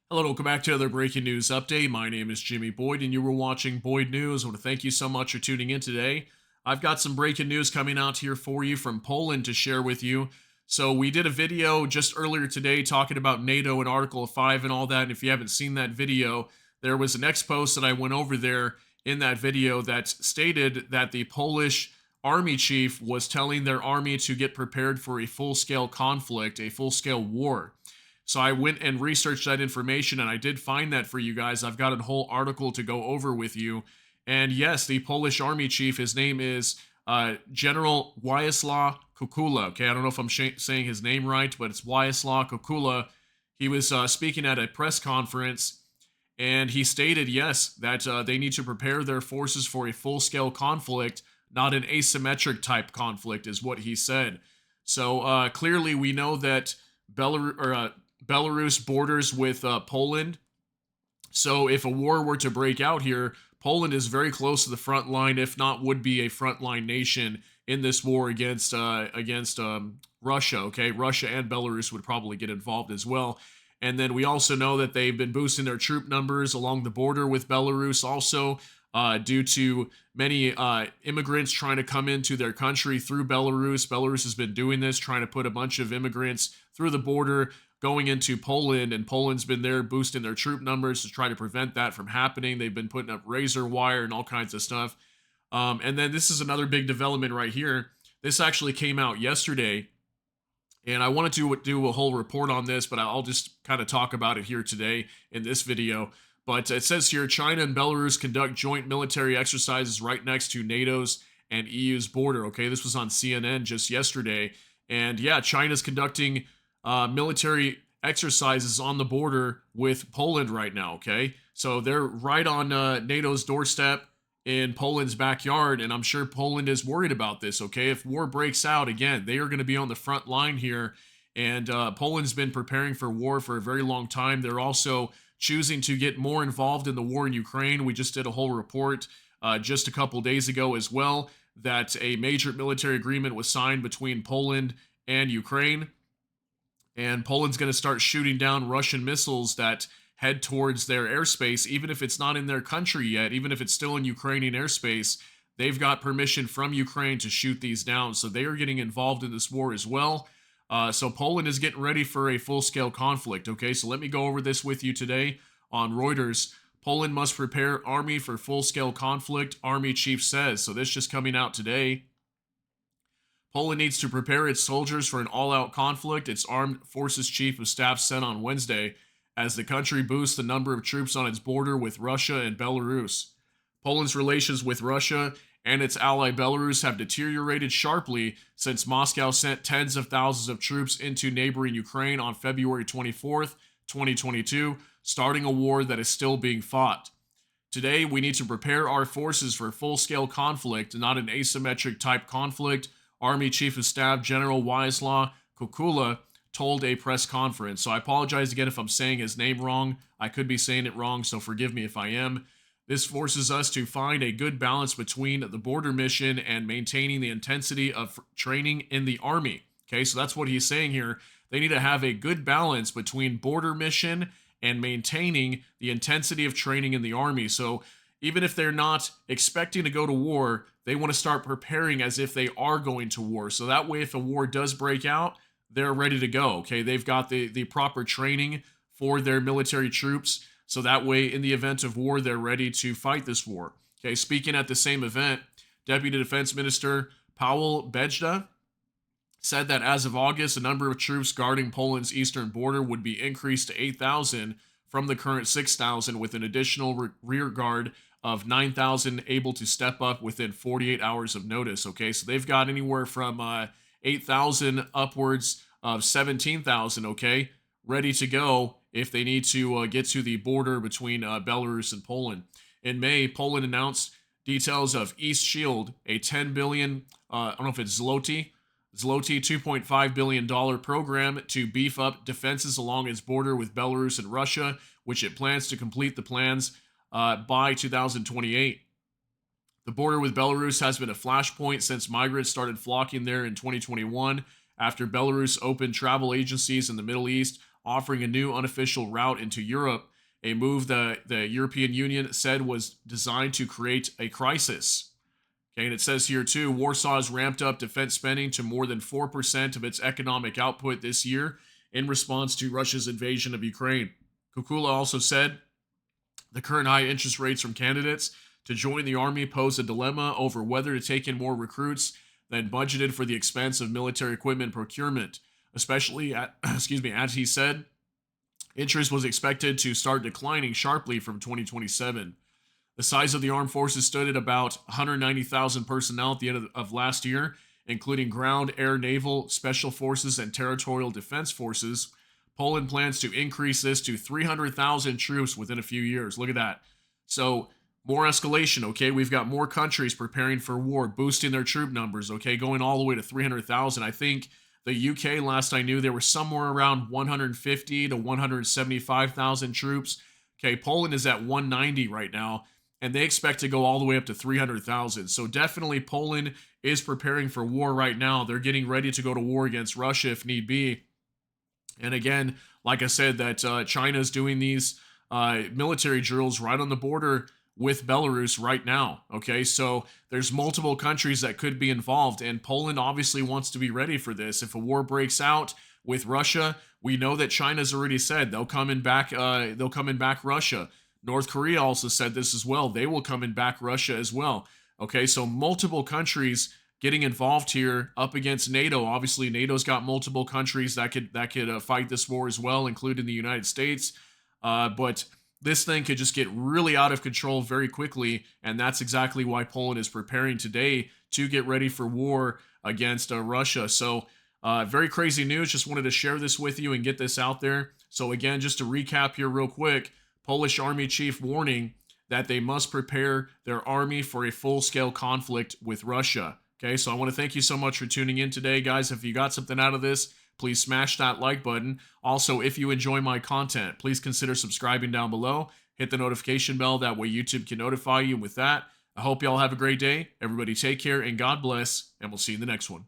Hello, welcome back to another breaking news update. My name is Jimmy Boyd, and you were watching Boyd News. I want to thank you so much for tuning in today. I've got some breaking news coming out here for you from Poland to share with you. So, we did a video just earlier today talking about NATO and Article 5 and all that. And if you haven't seen that video, there was an ex post that I went over there in that video that stated that the Polish army chief was telling their army to get prepared for a full scale conflict, a full scale war. So I went and researched that information and I did find that for you guys. I've got a whole article to go over with you. And yes, the Polish army chief, his name is General Władysław Kukula. Okay, I don't know if I'm saying his name right, but it's Władysław Kukula. He was speaking at a press conference and he stated, yes, that they need to prepare their forces for a full scale conflict, not an asymmetric type conflict, is what he said. So clearly, we know that Belarus borders with Poland. So if a war were to break out here, Poland is very close to the front line, if not would be a frontline nation in this war against Russia. Okay, Russia and Belarus would probably get involved as well. And then we also know that they've been boosting their troop numbers along the border with Belarus, also due to many immigrants trying to come into their country through Belarus. Belarus has been doing this, trying to put a bunch of immigrants through the border going into Poland, and Poland's been there boosting their troop numbers to try to prevent that from happening. They've been putting up razor wire and all kinds of stuff. And then this is another big development right here. This actually came out yesterday, and I wanted to do a whole report on this, but I'll just kind of talk about it here today in this video. But it says here, China and Belarus conduct joint military exercises right next to NATO's and EU's border. Okay, this was on CNN just yesterday. And yeah, China's conducting military exercises on the border with Poland right now. Okay, so they're right on NATO's doorstep in Poland's backyard, and I'm sure Poland is worried about this. Okay, if war breaks out again, they are going to be on the front line here, and Poland's been preparing for war for a very long time. They're also choosing to get more involved in the war in Ukraine. We just did a whole report just a couple days ago as well that a major military agreement was signed between Poland and Ukraine. And Poland's going to start shooting down Russian missiles that head towards their airspace, even if it's not in their country yet, even if it's still in Ukrainian airspace. They've got permission from Ukraine to shoot these down. So they are getting involved in this war as well. So Poland is getting ready for a full-scale conflict. Okay, so let me go over this with you today on Reuters. Poland must prepare army for full-scale conflict, army chief says. So this just coming out today. Poland needs to prepare its soldiers for an all-out conflict, its armed forces chief of staff said on Wednesday, as the country boosts the number of troops on its border with Russia and Belarus. Poland's relations with Russia and its ally Belarus have deteriorated sharply since Moscow sent tens of thousands of troops into neighboring Ukraine on February 24th, 2022, starting a war that is still being fought. Today, we need to prepare our forces for full-scale conflict, not an asymmetric type conflict, Army Chief of Staff General Władysław Kukula told a press conference. So I apologize again if I'm saying his name wrong. I could be saying it wrong, so forgive me if I am. This forces us to find a good balance between the border mission and maintaining the intensity of training in the Army. Okay, so that's what he's saying here. They need to have a good balance between border mission and maintaining the intensity of training in the Army. So even if they're not expecting to go to war, they want to start preparing as if they are going to war. So that way, if a war does break out, they're ready to go. Okay, they've got the proper training for their military troops. So that way, in the event of war, they're ready to fight this war. Okay, speaking at the same event, Deputy Defense Minister Paweł Bejda said that as of August, the number of troops guarding Poland's eastern border would be increased to 8,000 from the current 6,000, with an additional rear guard of 9,000 able to step up within 48 hours of notice. Okay, so they've got anywhere from 8,000 upwards of 17,000, okay, ready to go if they need to get to the border between Belarus and Poland. In May, Poland announced details of East Shield, a 10 billion, I don't know if it's zloty, $2.5 billion program to beef up defenses along its border with Belarus and Russia, which it plans to complete the plans by 2028. The border with Belarus has been a flashpoint since migrants started flocking there in 2021 after Belarus opened travel agencies in the Middle East offering a new unofficial route into Europe, a move the European Union said was designed to create a crisis. Okay, and it says here too, Warsaw has ramped up defense spending to more than 4% of its economic output this year in response to Russia's invasion of Ukraine. Kukula also said the current high interest rates from candidates to join the army pose a dilemma over whether to take in more recruits than budgeted for the expense of military equipment procurement, especially as he said, interest was expected to start declining sharply from 2027. The size of the armed forces stood at about 190,000 personnel at the end of last year, including ground, air, naval, special forces, and territorial defense forces. Poland plans to increase this to 300,000 troops within a few years. Look at that. So, more escalation, okay? We've got more countries preparing for war, boosting their troop numbers, okay? Going all the way to 300,000. I think the UK, last I knew, there were somewhere around 150 to 175,000 troops. Okay, Poland is at 190 right now, and they expect to go all the way up to 300,000. So definitely Poland is preparing for war right now. They're getting ready to go to war against Russia if need be. And again, like I said, that China is doing these military drills right on the border with Belarus right now. Okay, so there's multiple countries that could be involved, and Poland obviously wants to be ready for this. If a war breaks out with Russia, we know that China's already said they'll come and back. They'll come and back Russia. North Korea also said this as well. They will come and back Russia as well. Okay, so multiple countries getting involved here up against NATO. Obviously, NATO's got multiple countries that could fight this war as well, including the United States. But this thing could just get really out of control very quickly, and that's exactly why Poland is preparing today to get ready for war against Russia. So, very crazy news. Just wanted to share this with you and get this out there. So again, just to recap here real quick, Polish Army Chief warning that they must prepare their army for a full-scale conflict with Russia. Okay, so I want to thank you so much for tuning in today, guys. If you got something out of this, please smash that like button. Also, if you enjoy my content, please consider subscribing down below. Hit the notification bell. That way YouTube can notify you. With that, I hope y'all have a great day. Everybody take care and God bless, and we'll see you in the next one.